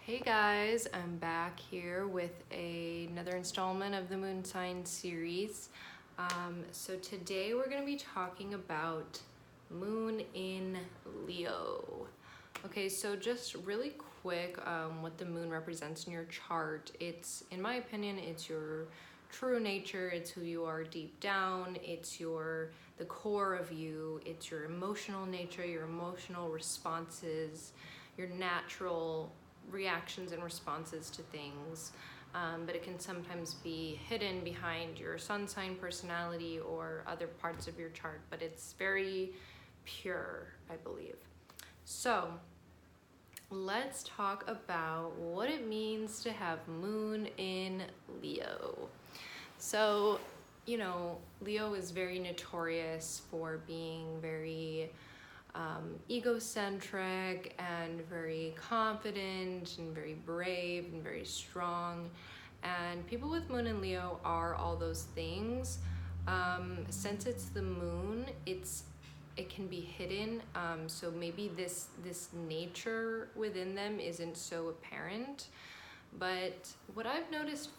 Hey guys, I'm back here with another installment of the Moon Sign series. So today we're going to be talking about Moon in Leo. Okay, so just really quick, what the moon represents in your chart. It's, in my opinion, it's your true nature. It's who you are deep down. It's the core of you. It's your emotional nature, your emotional responses, your natural reactions and responses to things. But it can sometimes be hidden behind your sun sign personality or other parts of your chart, but it's very pure, I believe. So let's talk about what it means to have Moon in Leo. So, Leo is very notorious for being very egocentric and very confident and very brave and very strong. And people with Moon in Leo are all those things. Since it's the moon, it can be hidden. So maybe this nature within them isn't so apparent. But what I've noticed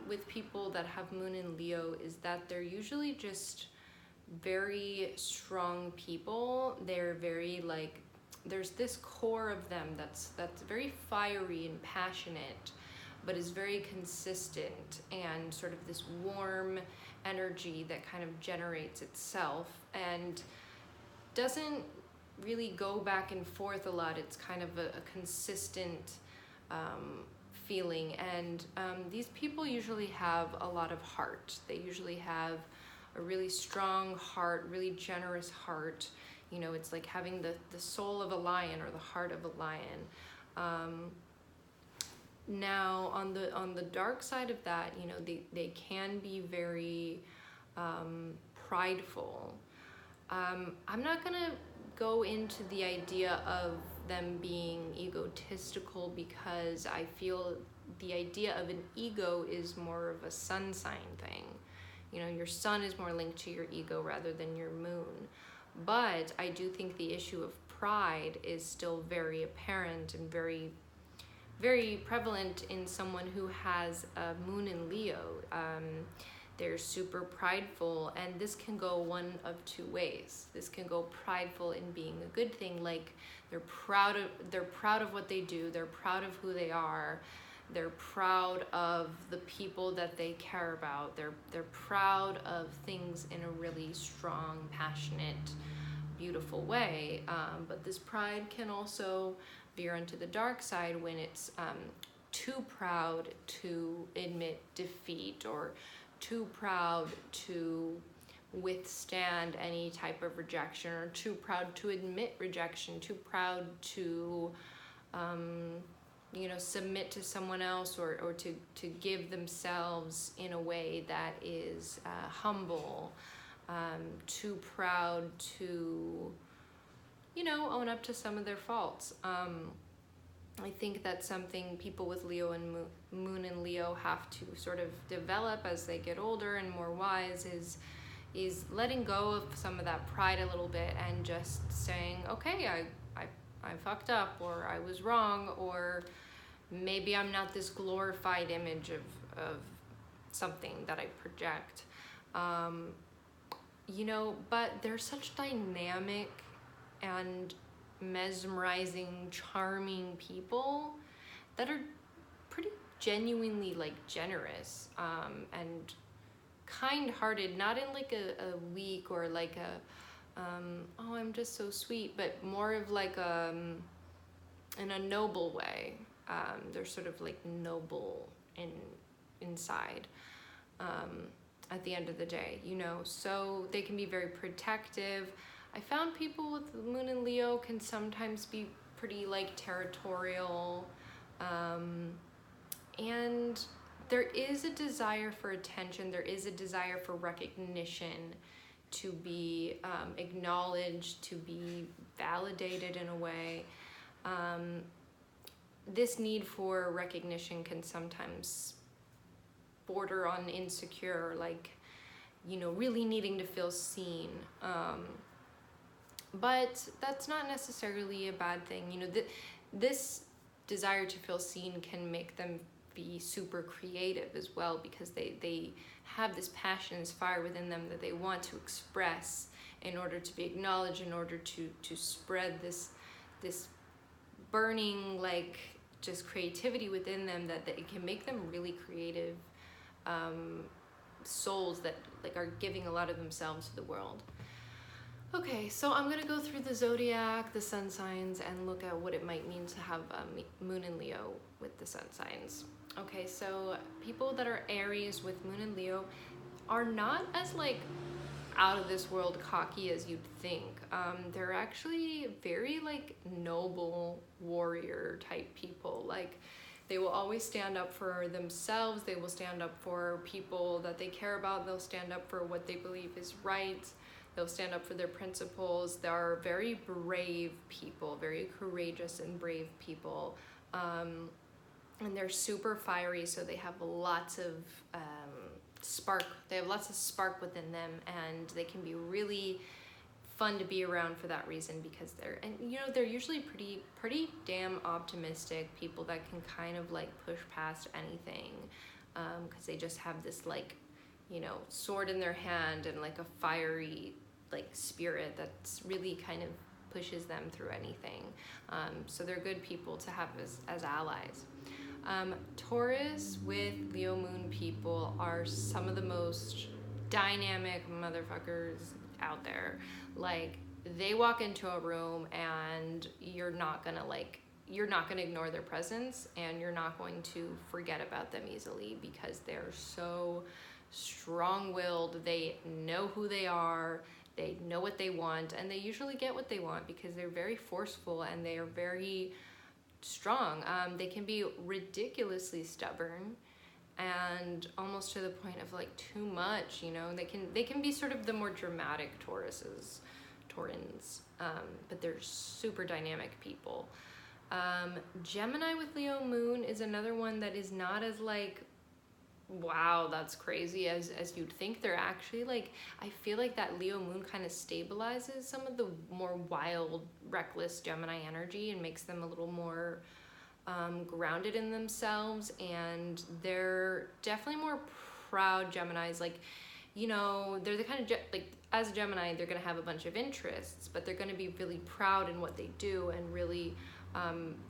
with people that have Moon in Leo is that they're usually just very strong people. They're very there's this core of them that's very fiery and passionate, but is very consistent and sort of this warm energy that kind of generates itself and doesn't really go back and forth a lot. It's kind of a consistent feeling, and these people usually have a lot of heart. They usually have a really strong heart, really generous heart. It's like having the soul of a lion or the heart of a lion. Now on the dark side of that, they can be very prideful. I'm not gonna go into the idea of them being egotistical, because I feel the idea of an ego is more of a sun sign thing. Your sun is more linked to your ego rather than your moon. But I do think the issue of pride is still very apparent and very, very prevalent in someone who has a moon in Leo. They're super prideful, and this can go one of two ways. This can go prideful in being a good thing, like they're proud of what they do, they're proud of who they are, they're proud of the people that they care about, they're proud of things in a really strong, passionate, beautiful way. But this pride can also veer into the dark side when it's too proud to admit defeat, or too proud to withstand any type of rejection, or too proud to admit rejection, too proud to submit to someone else, or to give themselves in a way that is humble, too proud to own up to some of their faults. I think that's something people with Leo and Moon and Leo have to sort of develop as they get older and more wise, is letting go of some of that pride a little bit and just saying, okay, I fucked up, or I was wrong, or maybe I'm not this glorified image of something that I project. But they're such dynamic and mesmerizing, charming people that are pretty genuinely generous, and kind-hearted, not in a weak or oh, I'm just so sweet, but more of in a noble way. They're sort of noble inside, at the end of the day, so they can be very protective. I found people with Moon in Leo can sometimes be pretty territorial, and there is a desire for attention, there is a desire for recognition, to be acknowledged, to be validated in a way. This need for recognition can sometimes border on insecure, really needing to feel seen. But that's not necessarily a bad thing. This desire to feel seen can make them be super creative as well, because they have this passion, this fire within them that they want to express in order to be acknowledged, in order to spread this burning like just creativity within them, that it can make them really creative souls that like are giving a lot of themselves to the world. Okay, so I'm gonna go through the zodiac, the sun signs, and look at what it might mean to have Moon in Leo with the sun signs. Okay, so people that are Aries with Moon in Leo are not as like out of this world cocky as you'd think. They're actually very like noble warrior type people. Like, they will always stand up for themselves. They will stand up for people that they care about. They'll stand up for what they believe is right. They'll stand up for their principles. They are very brave people, very courageous and brave people. And they're super fiery, so they have lots of spark. They have lots of spark within them, and they can be really fun to be around for that reason, because they're usually pretty damn optimistic people that can kind of like push past anything, because they just have this like, sword in their hand and like a fiery like spirit that's really kind of pushes them through anything. So they're good people to have as allies. Taurus with Leo moon people are some of the most dynamic motherfuckers out there. Like, they walk into a room and you're not gonna ignore their presence, and you're not going to forget about them easily, because they're so strong-willed. They know who they are, they know what they want, and they usually get what they want because they're very forceful and they are very strong. They can be ridiculously stubborn and almost to the point of like too much, they can be sort of the more dramatic Taurins, but they're super dynamic people. Gemini with Leo moon is another one that is not as like, wow, that's crazy as you'd think. They're actually like, I feel like that Leo moon kind of stabilizes some of the more wild, reckless Gemini energy and makes them a little more grounded in themselves, and they're definitely more proud Geminis. Like, they're the kind of like, as a Gemini, they're gonna have a bunch of interests, but they're gonna be really proud in what they do, and really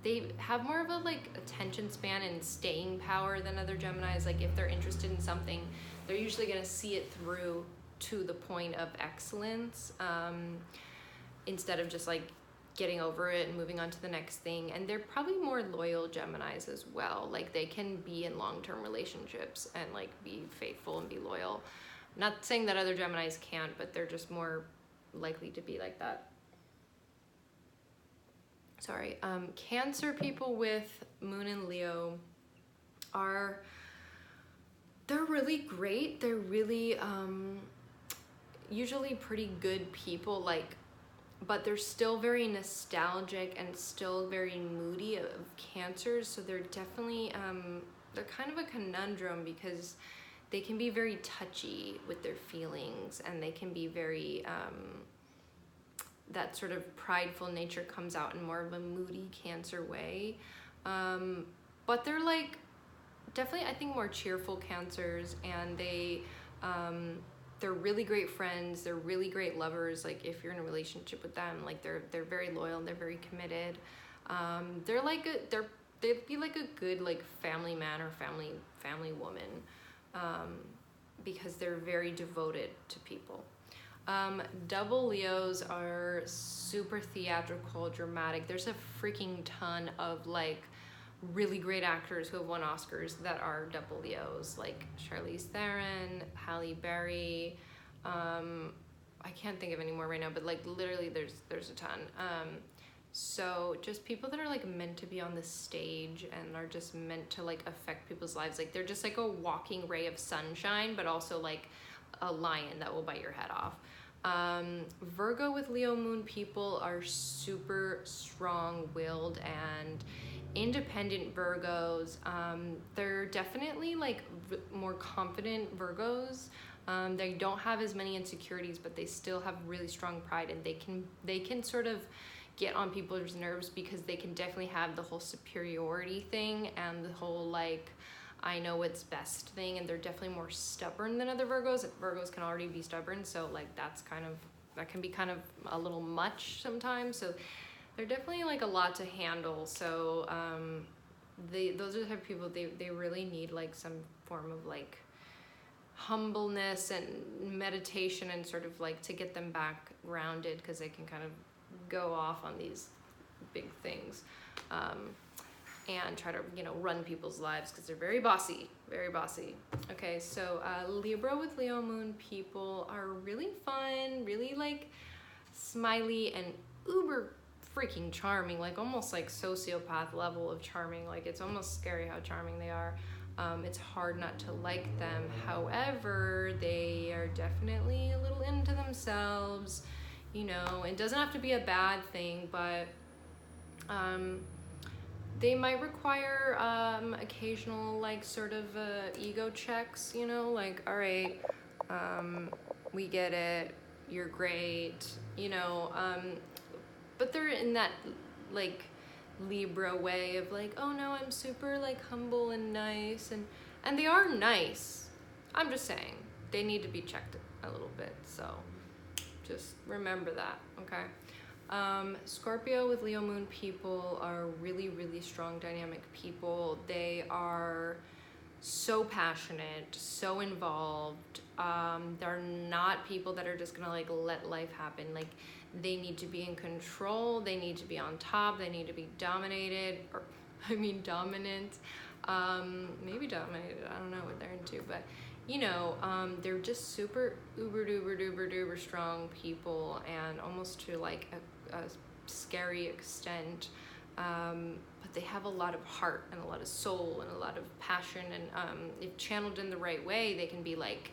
they have more of a like attention span and staying power than other Geminis. Like, if they're interested in something, they're usually gonna see it through to the point of excellence, instead of just like getting over it and moving on to the next thing. And they're probably more loyal Geminis as well. Like, they can be in long-term relationships and like be faithful and be loyal. Not saying that other Geminis can't, but they're just more likely to be like that. Sorry. Cancer people with Moon in Leo they're really great. They're really usually pretty good people, like, but they're still very nostalgic and still very moody of Cancers. So they're definitely they're kind of a conundrum, because they can be very touchy with their feelings, and they can be very that sort of prideful nature comes out in more of a moody Cancer way, but they're like definitely, I think, more cheerful Cancers, and they're really great friends. They're really great lovers. Like, if you're in a relationship with them, like they're very loyal and they're very committed. They're like they'd be like a good like family man or family woman, because they're very devoted to people. Double Leos are super theatrical, dramatic. There's a freaking ton of like really great actors who have won Oscars that are double Leos, like Charlize Theron, Halle Berry. I can't think of any more right now, but like literally there's a ton. So just people that are like meant to be on the stage and are just meant to like affect people's lives. Like, they're just like a walking ray of sunshine, but also like a lion that will bite your head off. Virgo with Leo moon people are super strong-willed and independent Virgos. They're definitely like more confident Virgos. They don't have as many insecurities, but they still have really strong pride, and they can sort of get on people's nerves because they can definitely have the whole superiority thing and the whole like I know what's best thing, and they're definitely more stubborn than other Virgos. Virgos can already be stubborn, so like that can be kind of a little much sometimes. So they're definitely like a lot to handle. So those are the type of people they really need like some form of like humbleness and meditation and sort of like to get them back grounded, because they can kind of go off on these big things and try to run people's lives because they're very bossy. Okay, so Libra with Leo moon people are really fun, really like smiley and uber freaking charming, like almost like sociopath level of charming. Like it's almost scary how charming they are. It's hard not to like them. However, they are definitely a little into themselves. It doesn't have to be a bad thing, but they might require occasional like sort of ego checks, like, all right, we get it, you're great, but they're in that like Libra way of like, oh no, I'm super like humble and nice, and they are nice. I'm just saying they need to be checked a little bit, so just remember that, okay? Scorpio with Leo moon people are really, really strong dynamic people. They are so passionate, so involved. They're not people that are just gonna like let life happen. Like they need to be in control, they need to be on top, they need to be dominated, or dominant, maybe dominated, I don't know what they're into, but they're just super uber duper duper duper strong people, and almost to like a scary extent, but they have a lot of heart and a lot of soul and a lot of passion, and if channeled in the right way, they can be like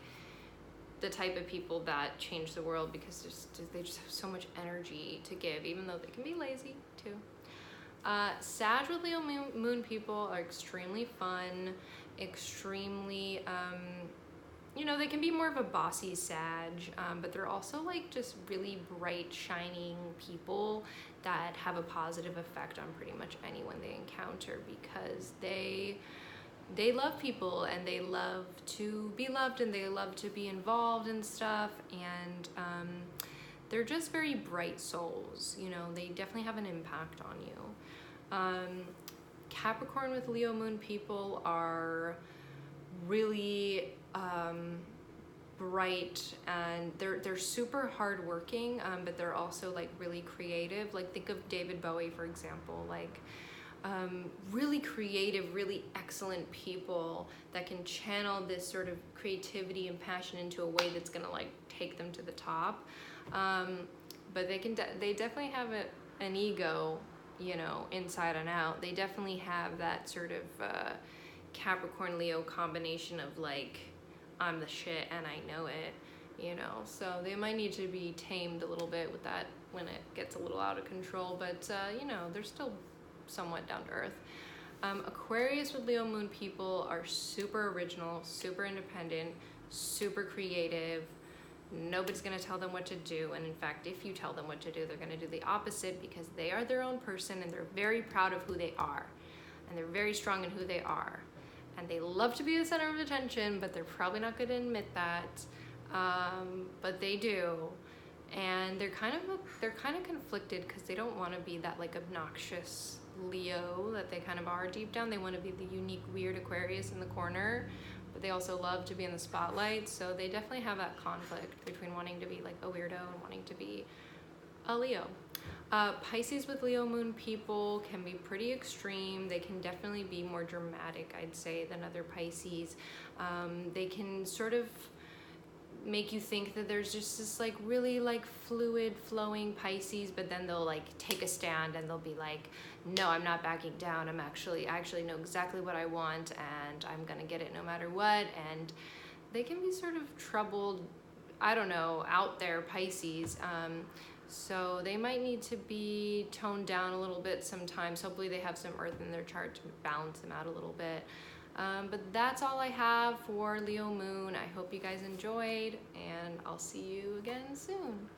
the type of people that change the world, because they just have so much energy to give, even though they can be lazy too. Sag with Leo moon people are extremely fun, extremely they can be more of a bossy Sag, but they're also like just really bright, shining people that have a positive effect on pretty much anyone they encounter, because they love people, and they love to be loved, and they love to be involved in stuff, and they're just very bright souls. They definitely have an impact on you. Capricorn with Leo moon people are really bright, and they're super hardworking, but they're also like really creative. Like think of David Bowie, for example. Like really creative, really excellent people that can channel this sort of creativity and passion into a way that's gonna like take them to the top. But they definitely have an ego, inside and out. They definitely have that sort of Capricorn Leo combination of like, I'm the shit and I know it, so they might need to be tamed a little bit with that when it gets a little out of control, but they're still somewhat down to earth. Aquarius with Leo moon people are super original, super independent, super creative. Nobody's going to tell them what to do, and in fact, if you tell them what to do, they're going to do the opposite, because they are their own person, and they're very proud of who they are, and they're very strong in who they are, and they love to be the center of attention, but they're probably not going to admit that, but they do. And they're kind of conflicted, because they don't want to be that like obnoxious Leo that they kind of are deep down. They want to be the unique, weird Aquarius in the corner, but they also love to be in the spotlight. So they definitely have that conflict between wanting to be like a weirdo and wanting to be a Leo. Pisces with Leo moon people can be pretty extreme. They can definitely be more dramatic, I'd say, than other Pisces. They can sort of make you think that there's just this like really like fluid flowing Pisces, but then they'll like take a stand and they'll be like, no, I'm not backing down. I actually know exactly what I want, and I'm gonna get it no matter what. And they can be sort of troubled, I don't know, out there Pisces. So they might need to be toned down a little bit sometimes. Hopefully they have some earth in their chart to balance them out a little bit. But that's all I have for Leo moon. I hope you guys enjoyed, and I'll see you again soon.